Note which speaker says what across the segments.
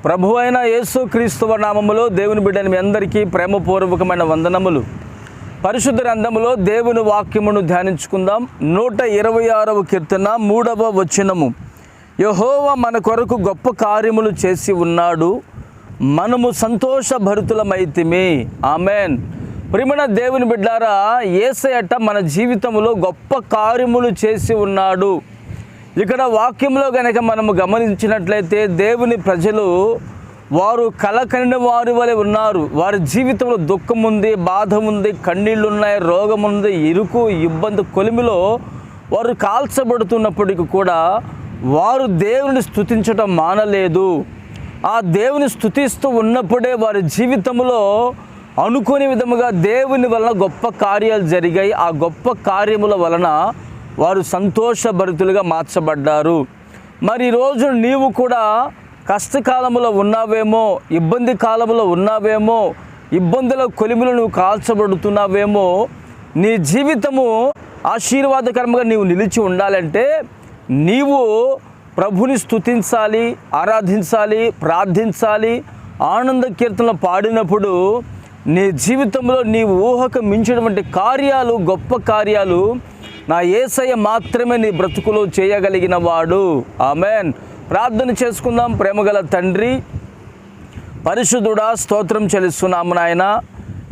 Speaker 1: ప్రభువైన యేసుక్రీస్తు నామములో దేవుని బిడ్డని మీ అందరికీ ప్రేమపూర్వకమైన వందనములు. పరిశుద్ధ గ్రంథములో దేవుని వాక్యమును ధ్యానించుకుందాం. 126వ కీర్తన 3వ వచనము. యెహోవా మన కొరకు గొప్ప కార్యములు చేసి ఉన్నాడు, మనము సంతోషభరితులమైతిమి. ఆమెన్. ప్రియమైన దేవుని బిడ్డారా, యేసయ్య మన జీవితంలో గొప్ప కార్యములు చేసి ఉన్నాడు. ఇక్కడ వాక్యంలో కనుక మనము గమనించినట్లయితే దేవుని ప్రజలు వారు కలకని వారి వలె ఉన్నారు. వారి జీవితంలో దుఃఖం ఉంది, బాధ ఉంది, కన్నీళ్ళు ఉన్నాయి, రోగం ఉంది, ఇరుకు ఇబ్బంది కొలిమిలో వారు కాల్చబడుతున్నప్పటికీ కూడా వారు దేవుని స్తుతించడం మానలేదు. ఆ దేవుని స్తుతిస్తూ ఉన్నప్పుడే వారి జీవితంలో అనుకోని విధముగా దేవుని వలన గొప్ప కార్యాలు జరిగాయి. ఆ గొప్ప కార్యముల వలన వారు సంతోషభరితులుగా మార్చబడ్డారు. మరి ఈరోజు నీవు కూడా కష్టకాలంలో ఉన్నావేమో, ఇబ్బంది కాలంలో ఉన్నావేమో, ఇబ్బందుల కొలిమిలో నువ్వు కాల్చబడుతున్నావేమో. నీ జీవితము ఆశీర్వాదకరంగా నీవు నిలిచి ఉండాలంటే నీవు ప్రభుని స్తుతించాలి, ఆరాధించాలి, ప్రార్థించాలి. ఆనంద కీర్తనలు పాడినప్పుడు నీ జీవితంలో నీ ఊహకు మించినటువంటి కార్యాలు, గొప్ప కార్యాలు నా యేసయ్య మాత్రమే నీ బ్రతుకులో చేయగలిగిన వాడు. ఆమెన్. ప్రార్థన చేసుకుందాం. ప్రేమగల తండ్రి, పరిశుద్ధుడా, స్తోత్రం చెల్లిస్తున్నాము నాయన.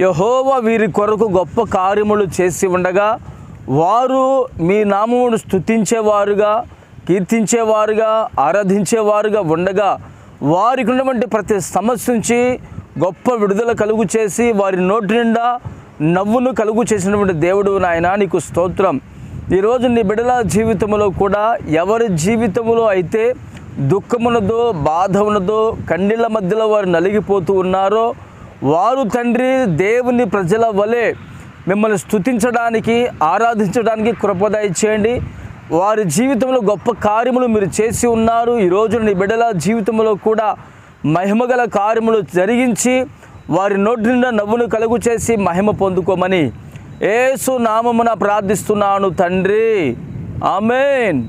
Speaker 1: యెహోవా వీరి కొరకు గొప్ప కార్యములు చేసి ఉండగా వారు మీ నామమును స్తుతించేవారుగా, కీర్తించేవారుగా, ఆరాధించేవారుగా ఉండగా వారికి ఉన్నటువంటి ప్రతి సమస్య నుంచి గొప్ప విడుదల కలుగు చేసి వారి నోటి నిండా నవ్వును కలుగు చేసినటువంటి దేవుడు నాయన, నీకు స్తోత్రం. ఈరోజు నీ బిడ్డల జీవితంలో కూడా ఎవరి జీవితంలో అయితే దుఃఖమున్నదో, బాధ ఉన్నదో, కన్నీళ్ళ మధ్యలో వారు నలిగిపోతూ ఉన్నారో వారు తండ్రి దేవుని ప్రజల వలె మిమ్మల్ని స్తుతించడానికి, ఆరాధించడానికి కృప దయచేయండి. వారి జీవితంలో గొప్ప కార్యములు మీరు చేసి ఉన్నారు. ఈరోజు నీ బిడ్డల జీవితంలో కూడా మహిమగల కార్యములు జరిగించి వారి నోటి నిండా నవ్వును కలుగు చేసి మహిమ పొందుకోమని యేసు నామమున ప్రార్థిస్తున్నాను తండ్రి. ఆమేన్.